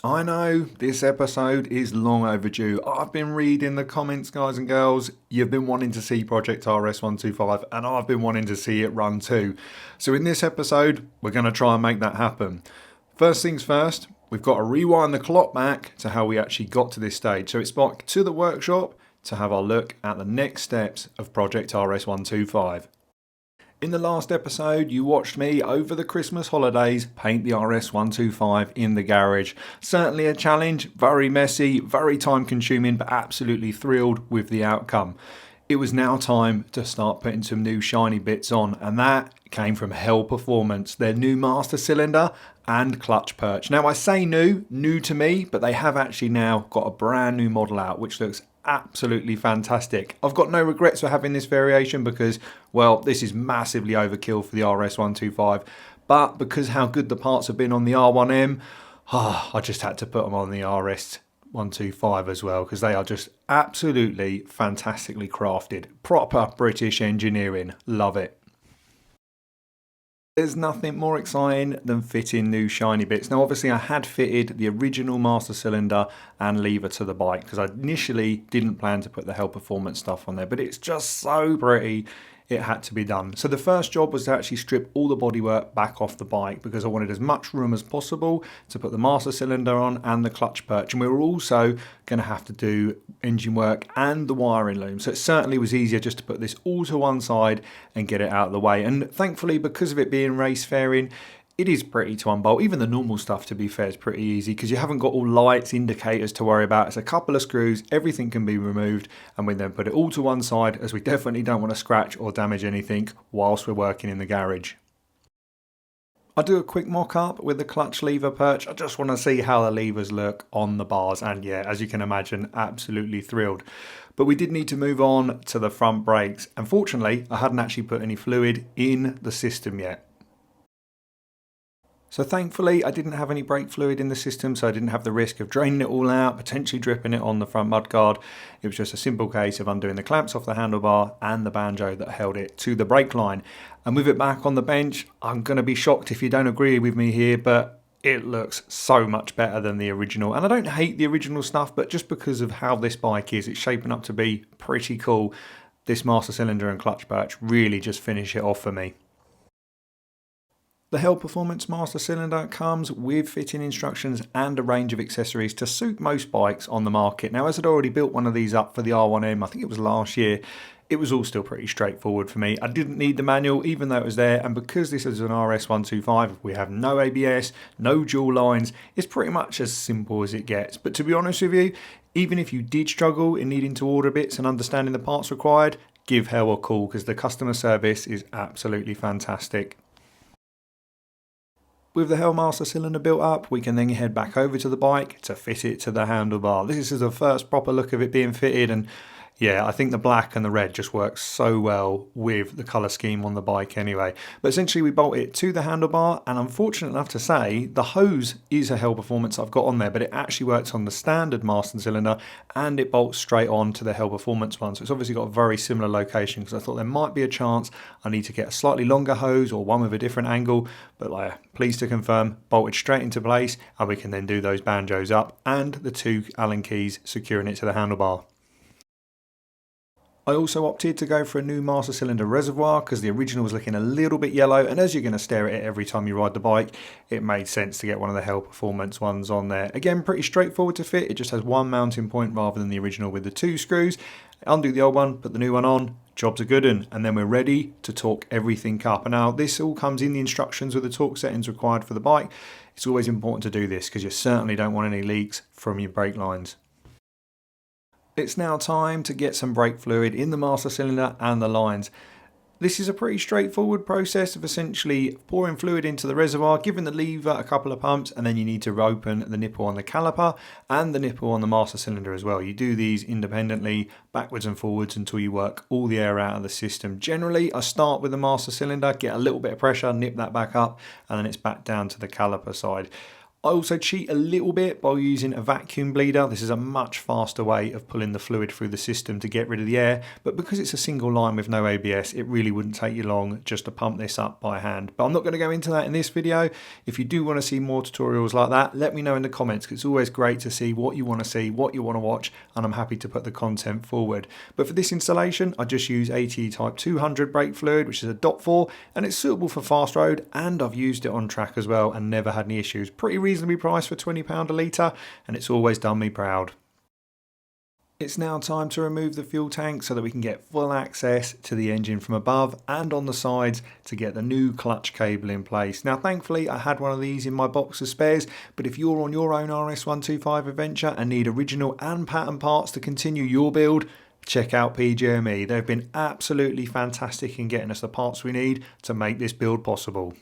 I know this episode is long overdue. I've been reading the comments, guys and girls. You've been wanting to see Project RS125 and I've been wanting to see it run too. So in this episode, we're going to try and make that happen. First things first, we've got to rewind the clock back to how we actually got to this stage. So it's back to the workshop to have our look at the next steps of Project RS125. In the last episode, you watched me over the Christmas holidays paint the RS125 in the garage. Certainly a challenge, very messy, very time consuming, but absolutely thrilled with the outcome. It was now time to start putting some new shiny bits on, and that came from HEL Perfromance, their new master cylinder and clutch perch. Now I say new to me, but they have actually now got a brand new model out which looks absolutely fantastic. I've got no regrets for having this variation because, well, this is massively overkill for the RS125, but because how good the parts have been on the R1M, I just had to put them on the RS125 as well because they are just absolutely fantastically crafted. Proper British engineering. Love it. There's nothing more exciting than fitting new shiny bits. Now obviously I had fitted the original master cylinder and lever to the bike because I initially didn't plan to put the HEL Perfromance stuff on there, but it's just so pretty it had to be done. So the first job was to actually strip all the bodywork back off the bike because I wanted as much room as possible to put the master cylinder on and the clutch perch, and we were also going to have to do engine work and the wiring loom, so it certainly was easier just to put this all to one side and get it out of the way. And thankfully, because of it being race fairing, it is pretty to unbolt. Even the normal stuff, to be fair, is pretty easy because you haven't got all lights, indicators to worry about. It's a couple of screws, everything can be removed, and we then put it all to one side as we definitely don't want to scratch or damage anything whilst we're working in the garage. I'll do a quick mock-up with the clutch lever perch. I just want to see how the levers look on the bars, and yeah, as you can imagine, absolutely thrilled. But we did need to move on to the front brakes. Unfortunately, I hadn't actually put any fluid in the system yet. So thankfully I didn't have any brake fluid in the system, so I didn't have the risk of draining it all out, potentially dripping it on the front mudguard. It was just a simple case of undoing the clamps off the handlebar and the banjo that held it to the brake line. And with it back on the bench, I'm going to be shocked if you don't agree with me here, but it looks so much better than the original. And I don't hate the original stuff, but just because of how this bike is, it's shaping up to be pretty cool. This master cylinder and clutch perch really just finish it off for me. The HEL Perfromance Master Cylinder comes with fitting instructions and a range of accessories to suit most bikes on the market. Now, as I'd already built one of these up for the R1M, I think it was last year, it was all still pretty straightforward for me. I didn't need the manual, even though it was there, and because this is an RS125, we have no ABS, no dual lines, it's pretty much as simple as it gets. But to be honest with you, even if you did struggle in needing to order bits and understanding the parts required, give HEL a call because the customer service is absolutely fantastic. With the HEL Master Cylinder built up, we can then head back over to the bike to fit it to the handlebar. This is the first proper look of it being fitted, and yeah, I think the black and the red just works so well with the colour scheme on the bike anyway. But essentially we bolt it to the handlebar, and I'm fortunate enough to say the hose is a HEL Perfromance I've got on there, but it actually works on the standard master cylinder and it bolts straight on to the HEL Perfromance one. So it's obviously got a very similar location because I thought there might be a chance I need to get a slightly longer hose or one with a different angle, but pleased to confirm, bolted straight into place, and we can then do those banjos up and the two Allen keys securing it to the handlebar. I also opted to go for a new master cylinder reservoir because the original was looking a little bit yellow, and as you're going to stare at it every time you ride the bike, it made sense to get one of the HEL Perfromance ones on there. Again, pretty straightforward to fit, it just has one mounting point rather than the original with the two screws. Undo the old one, put the new one on, job's a good one, and then we're ready to torque everything up. And now this all comes in the instructions with the torque settings required for the bike. It's always important to do this because you certainly don't want any leaks from your brake lines. It's now time to get some brake fluid in the master cylinder and the lines. This is a pretty straightforward process of essentially pouring fluid into the reservoir, giving the lever a couple of pumps, and then you need to open the nipple on the caliper and the nipple on the master cylinder as well. You do these independently, backwards and forwards, until you work all the air out of the system. Generally, I start with the master cylinder, get a little bit of pressure, nip that back up, and then it's back down to the caliper side. I also cheat a little bit by using a vacuum bleeder. This is a much faster way of pulling the fluid through the system to get rid of the air, but because it's a single line with no ABS, it really wouldn't take you long just to pump this up by hand. But I'm not going to go into that in this video. If you do want to see more tutorials like that, let me know in the comments, because it's always great to see what you want to see, what you want to watch, and I'm happy to put the content forward. But for this installation, I just use ATE Type 200 brake fluid, which is a DOT4, and it's suitable for fast road, and I've used it on track as well and never had any issues. Pretty reasonably priced for £20 a litre, and it's always done me proud. It's now time to remove the fuel tank so that we can get full access to the engine from above and on the sides to get the new clutch cable in place. Now thankfully I had one of these in my box of spares, but if you're on your own RS125 adventure and need original and pattern parts to continue your build, check out PGME. They've been absolutely fantastic in getting us the parts we need to make this build possible.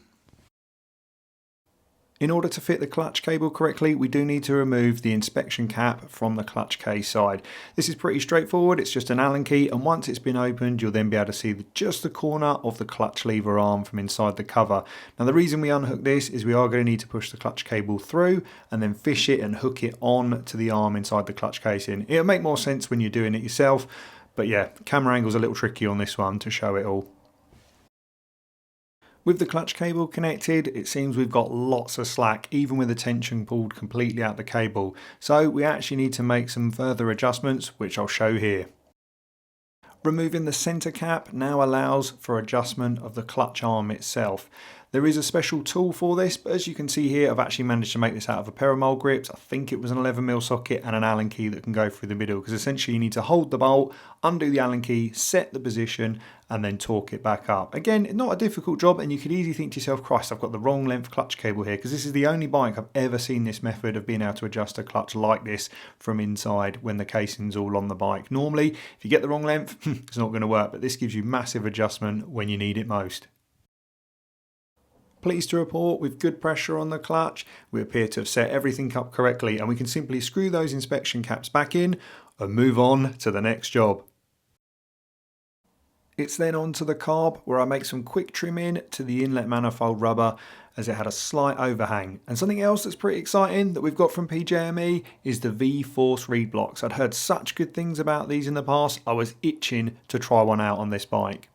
In order to fit the clutch cable correctly, we do need to remove the inspection cap from the clutch case side. This is pretty straightforward. It's just an Allen key, and once it's been opened, you'll then be able to see just the corner of the clutch lever arm from inside the cover. Now the reason we unhook this is we are going to need to push the clutch cable through and then fish it and hook it on to the arm inside the clutch casing. It'll make more sense when you're doing it yourself, but yeah, camera angle's a little tricky on this one to show it all. With the clutch cable connected, it seems we've got lots of slack, even with the tension pulled completely out the cable. So we actually need to make some further adjustments, which I'll show here. Removing the centre cap now allows for adjustment of the clutch arm itself. There is a special tool for this, but as you can see here, I've actually managed to make this out of a pair of mold grips. I think it was an 11mm socket and an Allen key that can go through the middle, because essentially you need to hold the bolt, undo the Allen key, set the position, and then torque it back up. Again, not a difficult job, and you could easily think to yourself, Christ, I've got the wrong length clutch cable here, because this is the only bike I've ever seen this method of being able to adjust a clutch like this from inside when the casing's all on the bike. Normally, if you get the wrong length, it's not going to work, but this gives you massive adjustment when you need it most. Pleased to report, with good pressure on the clutch, we appear to have set everything up correctly, and we can simply screw those inspection caps back in and move on to the next job. It's then on to the carb, where I make some quick trim in to the inlet manifold rubber as it had a slight overhang. And something else that's pretty exciting that we've got from PGME is the V-Force reed blocks. I'd heard such good things about these in the past, I was itching to try one out on this bike.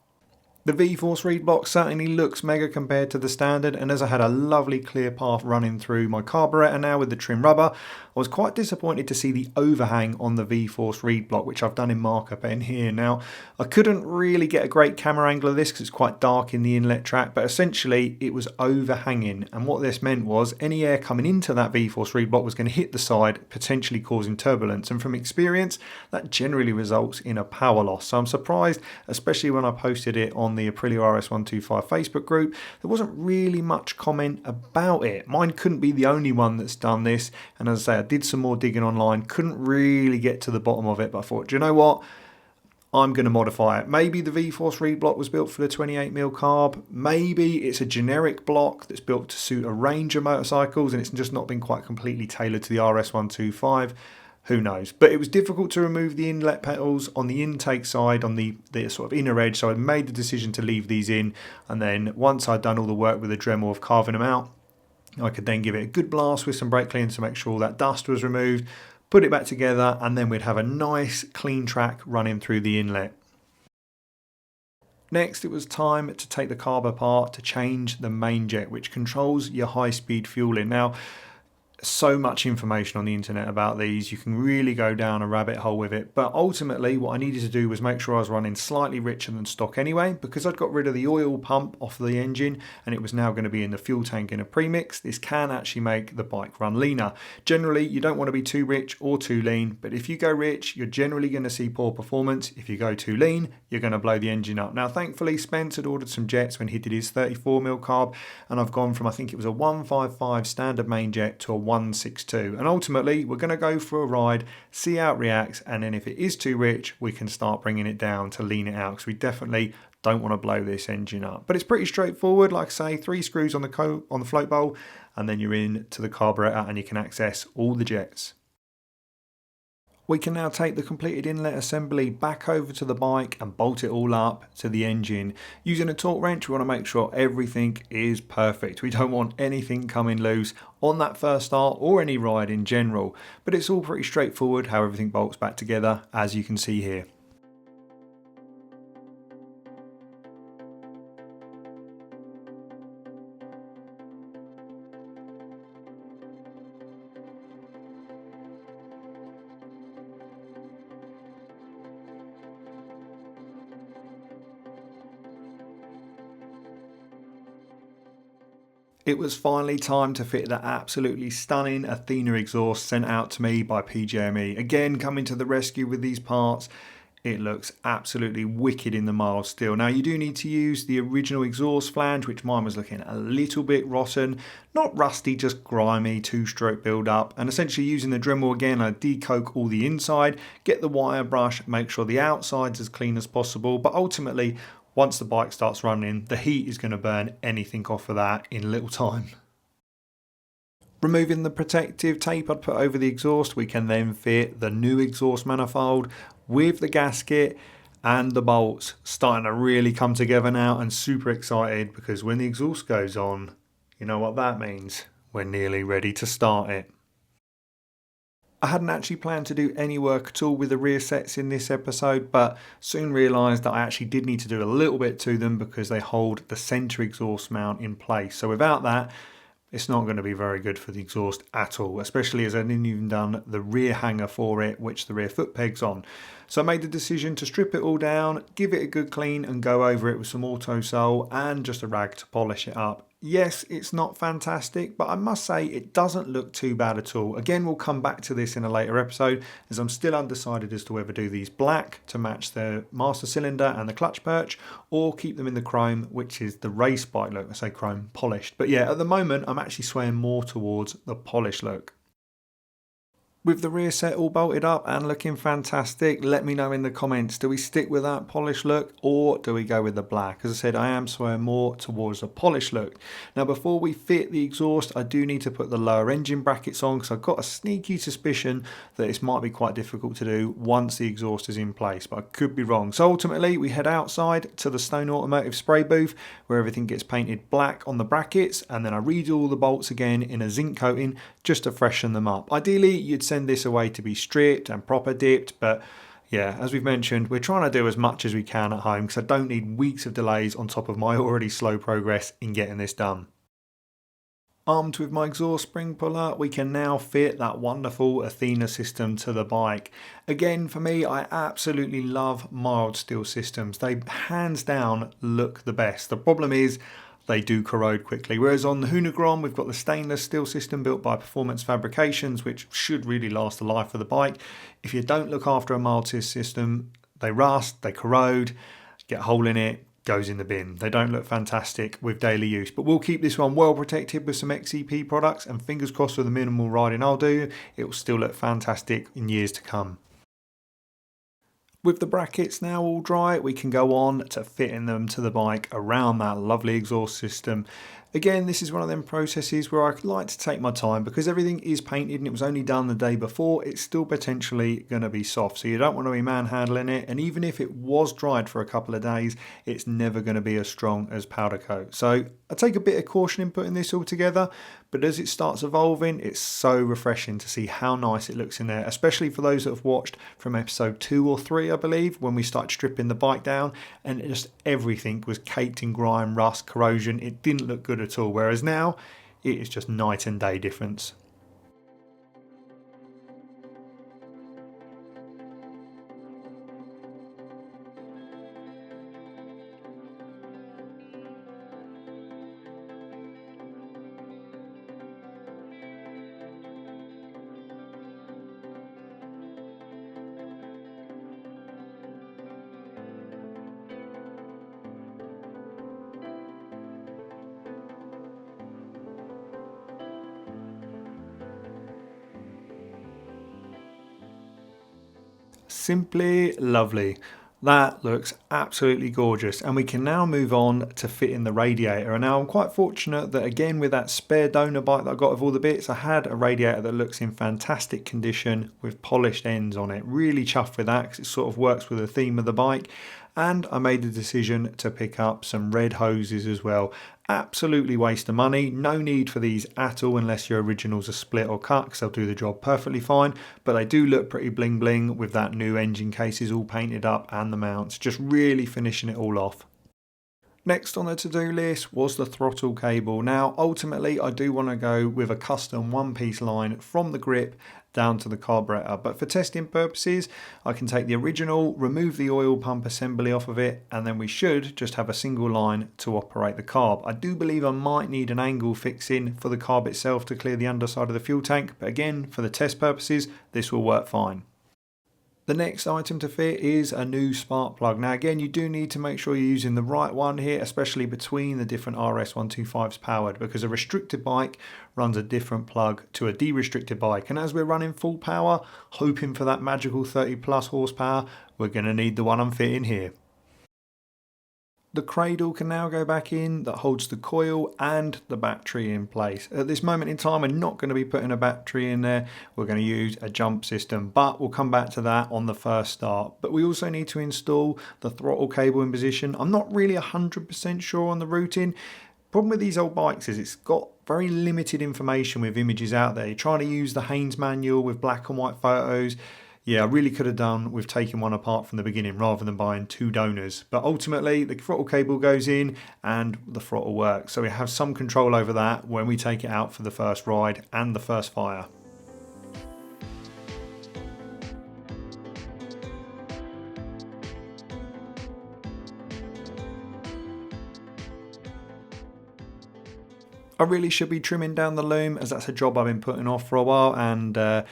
The V-Force reed block certainly looks mega compared to the standard, and as I had a lovely clear path running through my carburetor now with the trim rubber, I was quite disappointed to see the overhang on the V-Force reed block, which I've done in marker pen here. Now, I couldn't really get a great camera angle of this because it's quite dark in the inlet track, but essentially it was overhanging, and what this meant was any air coming into that V-Force reed block was going to hit the side, potentially causing turbulence, and from experience, that generally results in a power loss. So I'm surprised, especially when I posted it on the Aprilia RS125 Facebook group, there wasn't really much comment about it. Mine couldn't be the only one that's done this, and as I say, I did some more digging online, couldn't really get to the bottom of it, but I thought, do you know what? I'm going to modify it. Maybe the V-Force reed block was built for the 28mm carb. Maybe it's a generic block that's built to suit a range of motorcycles and it's just not been quite completely tailored to the RS125. Who knows? But it was difficult to remove the inlet petals on the intake side, on the sort of inner edge, so I made the decision to leave these in, and then once I'd done all the work with the Dremel of carving them out, I could then give it a good blast with some brake cleaner to make sure all that dust was removed, put it back together, and then we'd have a nice clean track running through the inlet. Next, it was time to take the carb apart to change the main jet, which controls your high-speed fueling. Now, so much information on the internet about these, you can really go down a rabbit hole with it, but ultimately what I needed to do was make sure I was running slightly richer than stock anyway, because I'd got rid of the oil pump off the engine and it was now going to be in the fuel tank in a premix. This can actually make the bike run leaner. Generally you don't want to be too rich or too lean, but if you go rich you're generally going to see poor performance. If you go too lean you're going to blow the engine up. Now thankfully Spence had ordered some jets when he did his 34mm carb, and I've gone from, I think it was a 155 standard main jet to a 162, and ultimately we're going to go for a ride, see how it reacts, and then if it is too rich we can start bringing it down to lean it out, because we definitely don't want to blow this engine up. But it's pretty straightforward, like I say, 3 screws on the float bowl, and then you're in to the carburetor and you can access all the jets. We can now take the completed inlet assembly back over to the bike and bolt it all up to the engine. Using a torque wrench, we want to make sure everything is perfect. We don't want anything coming loose on that first start or any ride in general. But it's all pretty straightforward how everything bolts back together, as you can see here. It was finally time to fit the absolutely stunning Athena exhaust sent out to me by PGME. Again, coming to the rescue with these parts. It looks absolutely wicked in the mild still. Now you do need to use the original exhaust flange, which mine was looking a little bit rotten. Not rusty, just grimy, two-stroke build-up. And essentially using the Dremel again, I decoke all the inside, get the wire brush, make sure the outside's as clean as possible. But ultimately, once the bike starts running, the heat is going to burn anything off of that in little time. Removing the protective tape I'd put over the exhaust, we can then fit the new exhaust manifold with the gasket and the bolts. Starting to really come together now, and super excited because when the exhaust goes on, you know what that means. We're nearly ready to start it. I hadn't actually planned to do any work at all with the rear sets in this episode, but soon realised that I actually did need to do a little bit to them because they hold the centre exhaust mount in place. So without that, it's not going to be very good for the exhaust at all, especially as I didn't even done the rear hanger for it, which the rear foot peg's on. So I made the decision to strip it all down, give it a good clean and go over it with some auto sole and just a rag to polish it up. Yes, it's not fantastic, but I must say it doesn't look too bad at all. Again, we'll come back to this in a later episode, as I'm still undecided as to whether to do these black to match the master cylinder and the clutch perch, or keep them in the chrome, which is the race bike look. I say chrome polished. But yeah, at the moment, I'm actually swaying more towards the polished look. With the rear set all bolted up and looking fantastic, let me know in the comments, do we stick with that polished look or do we go with the black? As I said, I am swaying more towards a polished look. Now before we fit the exhaust, I do need to put the lower engine brackets on because I've got a sneaky suspicion that this might be quite difficult to do once the exhaust is in place, but I could be wrong. So ultimately we head outside to the Stone Automotive spray booth where everything gets painted black on the brackets, and then I redo all the bolts again in a zinc coating just to freshen them up. Ideally you'd send this away to be stripped and proper dipped, but yeah, as we've mentioned, we're trying to do as much as we can at home because I don't need weeks of delays on top of my already slow progress in getting this done. Armed with my exhaust spring puller, we can now fit that wonderful Athena system to the bike. Again, for me, I absolutely love mild steel systems. They hands down look the best. The problem is they do corrode quickly. Whereas on the Hunagrom, we've got the stainless steel system built by Performance Fabrications, which should really last the life of the bike. If you don't look after a mild steel system, they rust, they corrode, get a hole in it, goes in the bin. They don't look fantastic with daily use, but we'll keep this one well protected with some XEP products, and fingers crossed with the minimal riding I'll do, it will still look fantastic in years to come. With the brackets now all dry, we can go on to fitting them to the bike around that lovely exhaust system. Again, this is one of them processes where I like to take my time because everything is painted and it was only done the day before. It's still potentially going to be soft, so you don't want to be manhandling it, and even if it was dried for a couple of days, it's never going to be as strong as powder coat. So I take a bit of caution in putting this all together, but as it starts evolving, it's so refreshing to see how nice it looks in there, especially for those that have watched from episode 2 or 3, I believe, when we started stripping the bike down and just everything was caked in grime, rust, corrosion. It didn't look good at all, whereas now it is just night and day difference. Simply lovely. That looks absolutely gorgeous, and we can now move on to fitting the radiator. And now I'm quite fortunate that, again, with that spare donor bike that I got of all the bits, I had a radiator that looks in fantastic condition with polished ends on it. Really chuffed with that because it sort of works with the theme of the bike. And I made the decision to pick up some red hoses as well. Absolutely waste of money, no need for these at all unless your originals are split or cut, because they'll do the job perfectly fine, but they do look pretty bling bling with that new engine cases all painted up and the mounts, just really finishing it all off. Next on the to-do list was the throttle cable. Now ultimately I do want to go with a custom one-piece line from the grip down to the carburetor, but for testing purposes I can take the original, remove the oil pump assembly off of it, and then we should just have a single line to operate the carb. I do believe I might need an angle fixing for the carb itself to clear the underside of the fuel tank, but again, for the test purposes this will work fine. The next item to fit is a new spark plug. Now again, you do need to make sure you're using the right one here, especially between the different RS125s powered, because a restricted bike runs a different plug to a de-restricted bike. And as we're running full power, hoping for that magical 30 plus horsepower, we're going to need the one I'm fitting here. The cradle can now go back in that holds the coil and the battery in place. At this moment in time, we're not going to be putting a battery in there. We're going to use a jump system, but we'll come back to that on the first start. But we also need to install the throttle cable in position. I'm not really 100% sure on the routing. Problem with these old bikes is it's got very limited information with images out there. You're trying to use the Haynes manual with black and white photos. Yeah, I really could have done with taking one apart from the beginning rather than buying two donors. But ultimately, the throttle cable goes in and the throttle works. So we have some control over that when we take it out for the first ride and the first fire. I really should be trimming down the loom, as that's a job I've been putting off for a while, and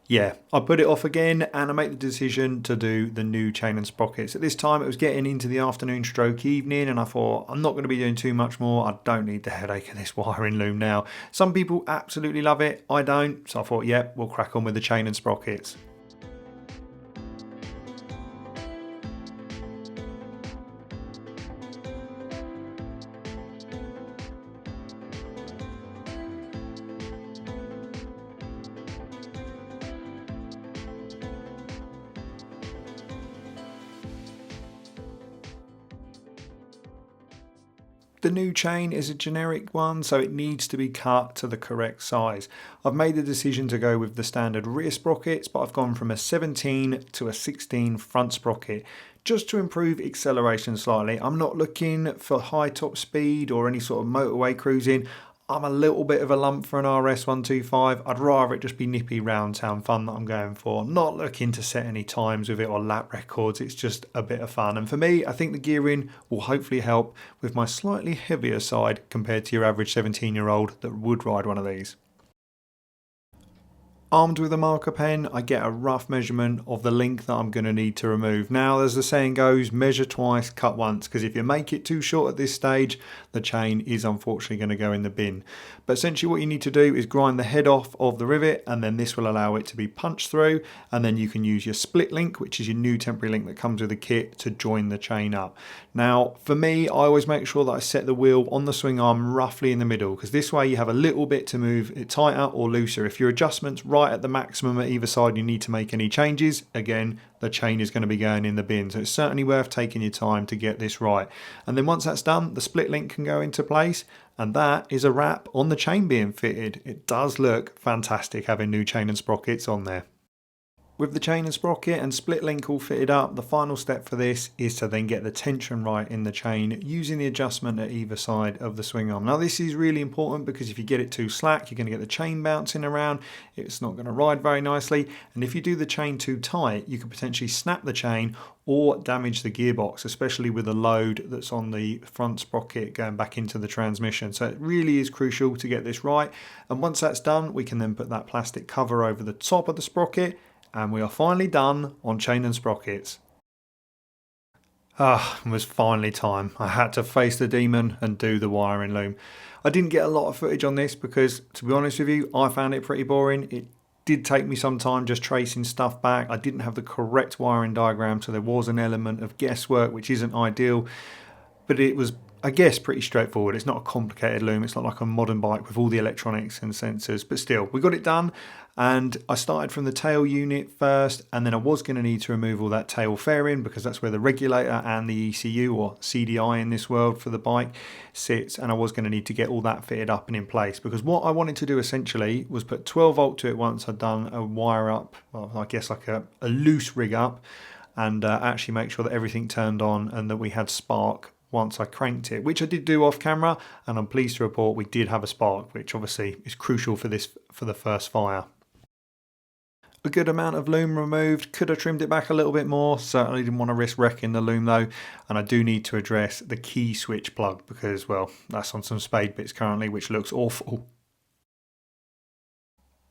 yeah, I put it off again and I make the decision to do the new chain and sprockets. At this time it was getting into the afternoon stroke evening, and I thought I'm not going to be doing too much more. I don't need the headache of this wiring loom now. Some people absolutely love it, I don't, so I thought yeah, we'll crack on with the chain and sprockets. The new chain is a generic one, so it needs to be cut to the correct size. I've made the decision to go with the standard rear sprockets, but I've gone from a 17 to a 16 front sprocket, just to improve acceleration slightly. I'm not looking for high top speed or any sort of motorway cruising. I'm a little bit of a lump for an RS125. I'd rather it just be nippy round town fun that I'm going for. Not looking to set any times with it or lap records. It's just a bit of fun. And for me, I think the gearing will hopefully help with my slightly heavier side compared to your average 17-year-old that would ride one of these. Armed with a marker pen, I get a rough measurement of the link that I'm going to need to remove. Now, as the saying goes, measure twice, cut once, because if you make it too short at this stage, the chain is unfortunately going to go in the bin. But essentially what you need to do is grind the head off of the rivet, and then this will allow it to be punched through, and then you can use your split link, which is your new temporary link that comes with the kit, to join the chain up. Now, for me, I always make sure that I set the wheel on the swing arm roughly in the middle, because this way you have a little bit to move it tighter or looser. If your adjustment's right at the maximum at either side, you need to make any changes, again, the chain is going to be going in the bin. So it's certainly worth taking your time to get this right. And then once that's done, the split link can go into place, and that is a wrap on the chain being fitted. It does look fantastic having new chain and sprockets on there. With the chain and sprocket and split link all fitted up, the final step for this is to then get the tension right in the chain using the adjustment at either side of the swing arm. Now this is really important because if you get it too slack, you're going to get the chain bouncing around. It's not going to ride very nicely. And if you do the chain too tight, you could potentially snap the chain or damage the gearbox, especially with the load that's on the front sprocket going back into the transmission. So it really is crucial to get this right. And once that's done, we can then put that plastic cover over the top of the sprocket, and we are finally done on chain and sprockets. It was finally time. I had to face the demon and do the wiring loom. I didn't get a lot of footage on this because, to be honest with you, I found it pretty boring. It did take me some time just tracing stuff back. I didn't have the correct wiring diagram, so there was an element of guesswork, which isn't ideal, but it was, I guess, pretty straightforward. It's not a complicated loom. It's not like a modern bike with all the electronics and sensors, but still, we got it done. And I started from the tail unit first, and then I was going to need to remove all that tail fairing because that's where the regulator and the ECU, or CDI in this world for the bike, sits. And I was going to need to get all that fitted up and in place, because what I wanted to do essentially was put 12 volt to it once I'd done a wire up, well, I guess like a loose rig up, and actually make sure that everything turned on and that we had spark once I cranked it, which I did do off camera, and I'm pleased to report we did have a spark, which obviously is crucial for the first fire. A good amount of loom removed. Could have trimmed it back a little bit more. Certainly didn't want to risk wrecking the loom though. And I do need to address the key switch plug because, well, that's on some spade bits currently, which looks awful.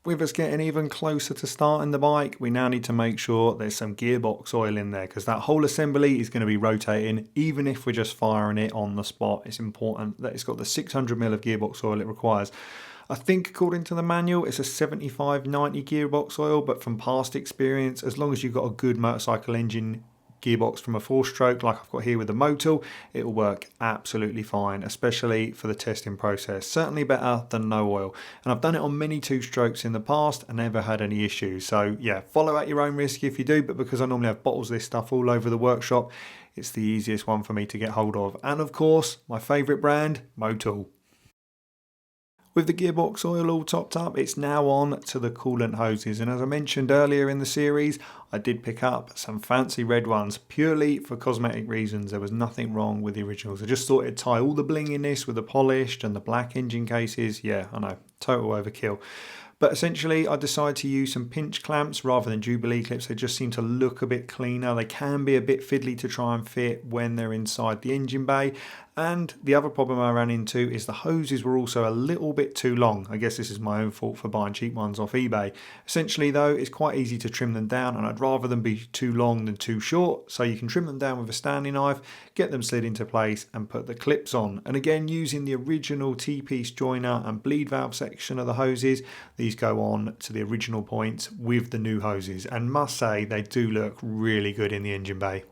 With us getting even closer to starting the bike, we now need to make sure there's some gearbox oil in there, because that whole assembly is going to be rotating. Even if we're just firing it on the spot, it's important that it's got the 600ml of gearbox oil it requires. I think according to the manual it's a 75-90 gearbox oil, but from past experience, as long as you've got a good motorcycle engine gearbox from a 4-stroke like I've got here with the Motul, it will work absolutely fine, especially for the testing process. Certainly better than no oil, and I've done it on many 2-strokes in the past and never had any issues. So yeah, follow at your own risk if you do, but because I normally have bottles of this stuff all over the workshop, it's the easiest one for me to get hold of. And of course, my favourite brand, Motul. With the gearbox oil all topped up, it's now on to the coolant hoses, and as I mentioned earlier in the series, I did pick up some fancy red ones purely for cosmetic reasons. There was nothing wrong with the originals. I just thought it'd tie all the bling in this with the polished and the black engine cases. Yeah, I know, total overkill. But essentially I decided to use some pinch clamps rather than Jubilee clips. They just seem to look a bit cleaner. They can be a bit fiddly to try and fit when they're inside the engine bay. And the other problem I ran into is the hoses were also a little bit too long. I guess this is my own fault for buying cheap ones off eBay. Essentially though, it's quite easy to trim them down, and I'd rather them be too long than too short. So you can trim them down with a Stanley knife, get them slid into place and put the clips on. And again, using the original T-piece joiner and bleed valve section of the hoses, these go on to the original points with the new hoses, and must say they do look really good in the engine bay.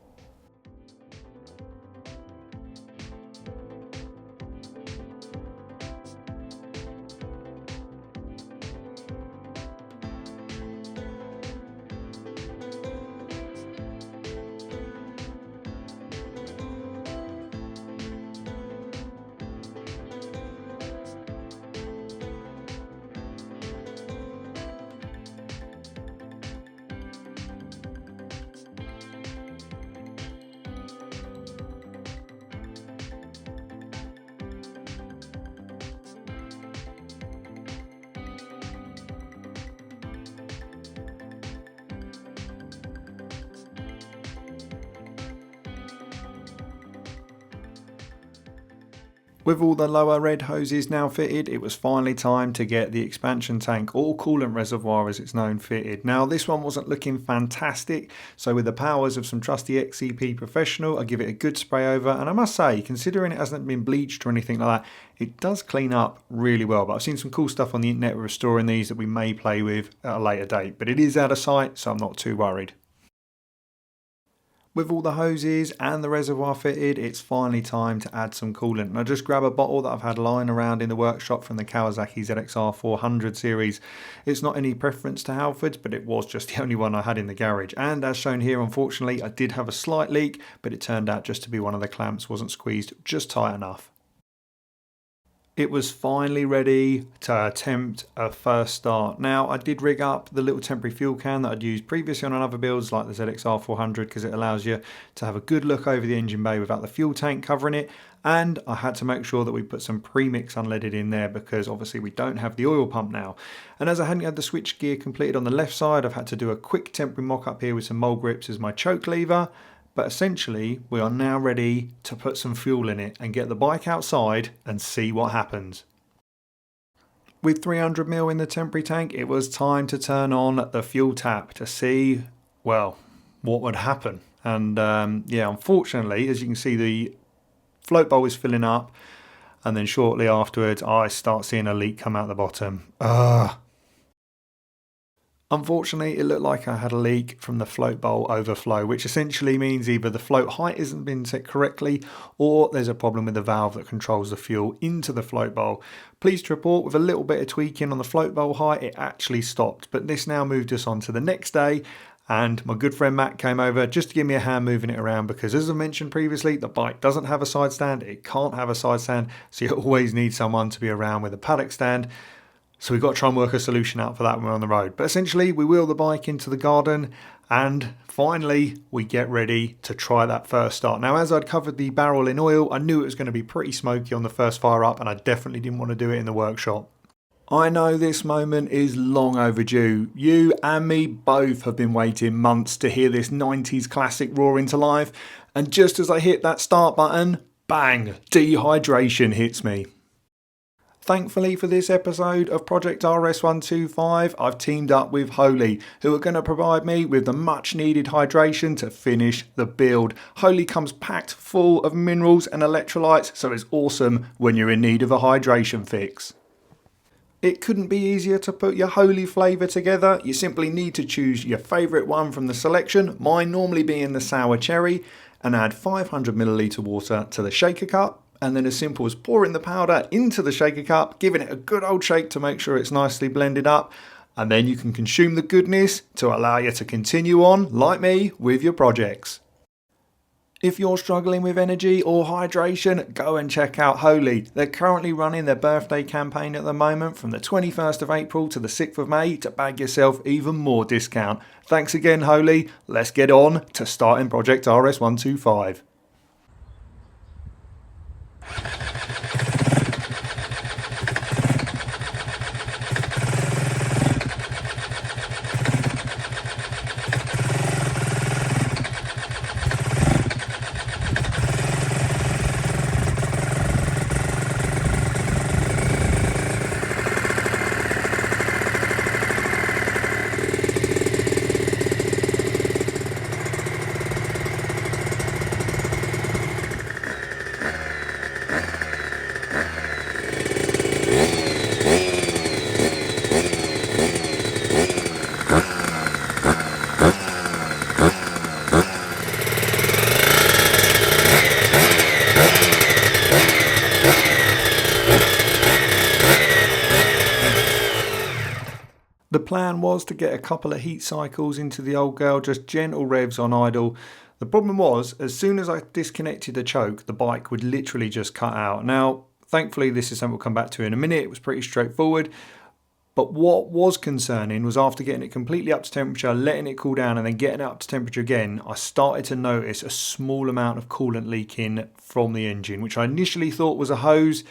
With all the lower red hoses now fitted, it was finally time to get the expansion tank, or coolant reservoir as it's known, fitted. Now this one wasn't looking fantastic, so with the powers of some trusty XCP Professional, I give it a good spray over, and I must say, considering it hasn't been bleached or anything like that, it does clean up really well. But I've seen some cool stuff on the internet restoring these that we may play with at a later date, but it is out of sight, so I'm not too worried. With all the hoses and the reservoir fitted, it's finally time to add some coolant. And I just grab a bottle that I've had lying around in the workshop from the Kawasaki ZXR 400 series. It's not any preference to Halfords, but it was just the only one I had in the garage. And as shown here, unfortunately, I did have a slight leak, but it turned out just to be one of the clamps wasn't squeezed just tight enough. It was finally ready to attempt a first start. Now I did rig up the little temporary fuel can that I'd used previously on other builds like the ZXR 400, because it allows you to have a good look over the engine bay without the fuel tank covering it. And I had to make sure that we put some premix unleaded in there, because obviously we don't have the oil pump now. And as I hadn't had the switch gear completed on the left side, I've had to do a quick temporary mock up here with some mole grips as my choke lever. But essentially, we are now ready to put some fuel in it and get the bike outside and see what happens. With 300ml in the temporary tank, it was time to turn on the fuel tap to see, well, what would happen. And yeah, unfortunately, as you can see, the float bowl is filling up, and then shortly afterwards, I start seeing a leak come out the bottom. Unfortunately, it looked like I had a leak from the float bowl overflow, which essentially means either the float height isn't been set correctly or there's a problem with the valve that controls the fuel into the float bowl. Pleased to report, with a little bit of tweaking on the float bowl height, it actually stopped. But this now moved us on to the next day, and my good friend Matt came over just to give me a hand moving it around because, as I mentioned previously, the bike doesn't have a side stand, it can't have a side stand, so you always need someone to be around with a paddock stand. So we've got to try and work a solution out for that when we're on the road. But essentially, we wheel the bike into the garden and finally we get ready to try that first start. Now, as I'd covered the barrel in oil, I knew it was going to be pretty smoky on the first fire up and I definitely didn't want to do it in the workshop. I know this moment is long overdue. You and me both have been waiting months to hear this 90s classic roar into life. And just as I hit that start button, bang, dehydration hits me. Thankfully for this episode of Project RS125, I've teamed up with HEL, who are going to provide me with the much needed hydration to finish the build. HEL comes packed full of minerals and electrolytes, so it's awesome when you're in need of a hydration fix. It couldn't be easier to put your HEL flavour together. You simply need to choose your favourite one from the selection, mine normally being the sour cherry, and add 500ml water to the shaker cup. And then as simple as pouring the powder into the shaker cup, giving it a good old shake to make sure it's nicely blended up, and then you can consume the goodness to allow you to continue on, like me, with your projects. If you're struggling with energy or hydration, go and check out HEL. They're currently running their birthday campaign at the moment from the 21st of April to the 6th of May to bag yourself even more discount. Thanks again, HEL. Let's get on to starting Project RS125. The plan was to get a couple of heat cycles into the old girl, just gentle revs on idle. The problem was, as soon as I disconnected the choke, the bike would literally just cut out. Now, thankfully, this is something we'll come back to in a minute. It was pretty straightforward. But what was concerning was after getting it completely up to temperature, letting it cool down and then getting it up to temperature again, I started to notice a small amount of coolant leaking from the engine, which I initially thought was a hose.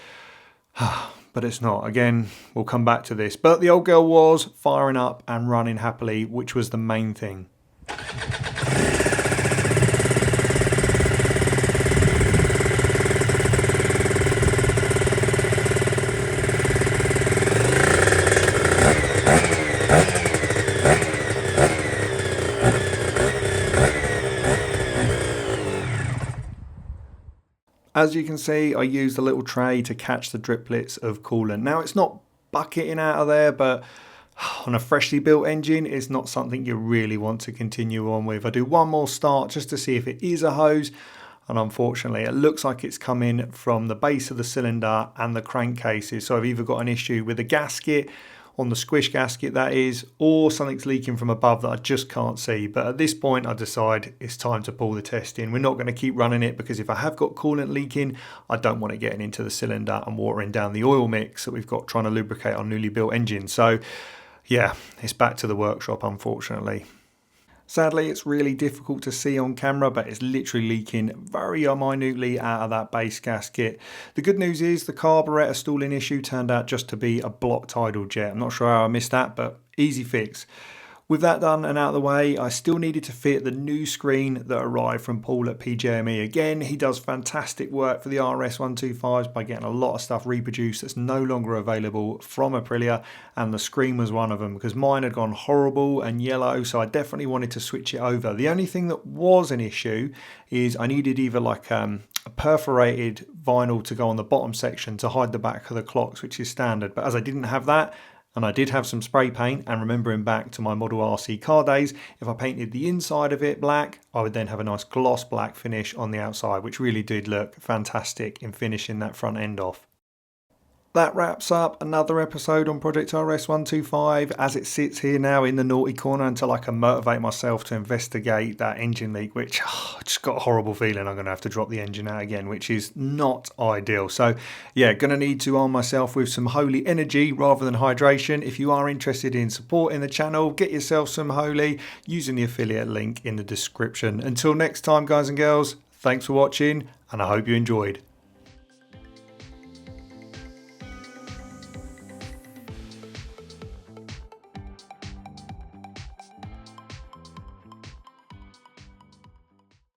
But it's not. Again, we'll come back to this. But the old girl was firing up and running happily, which was the main thing. As you can see, I used a little tray to catch the driplets of coolant. Now, it's not bucketing out of there, but on a freshly built engine, it's not something you really want to continue on with. I do one more start just to see if it is a hose, and unfortunately, it looks like it's coming from the base of the cylinder and the crankcases. So I've either got an issue with the gasket, on the squish gasket that is, or something's leaking from above that I just can't see. But at this point I decide it's time to pull the test in. We're not going to keep running it because if I have got coolant leaking, I don't want it getting into the cylinder and watering down the oil mix that we've got trying to lubricate our newly built engine. So yeah, it's back to the workshop, unfortunately. Sadly, it's really difficult to see on camera, but it's literally leaking very minutely out of that base gasket. The good news is the carburetor stalling issue turned out just to be a blocked idle jet. I'm not sure how I missed that, but easy fix. With that done and out of the way, I still needed to fit the new screen that arrived from Paul at PJME. Again, he does fantastic work for the RS125s by getting a lot of stuff reproduced that's no longer available from Aprilia, and the screen was one of them because mine had gone horrible and yellow, so I definitely wanted to switch it over. The only thing that was an issue is I needed either like a perforated vinyl to go on the bottom section to hide the back of the clocks, which is standard, but as I didn't have that, And I did have some spray paint, and remembering back to my Model RC car days, if I painted the inside of it black, I would then have a nice gloss black finish on the outside, which really did look fantastic in finishing that front end off. That wraps up another episode on Project RS125 as it sits here now in the naughty corner until I can motivate myself to investigate that engine leak, which I just got a horrible feeling I'm going to have to drop the engine out again, which is not ideal. So yeah, going to need to arm myself with some holy energy rather than hydration. If you are interested in supporting the channel, get yourself some holy using the affiliate link in the description. Until next time, guys and girls, thanks for watching and I hope you enjoyed.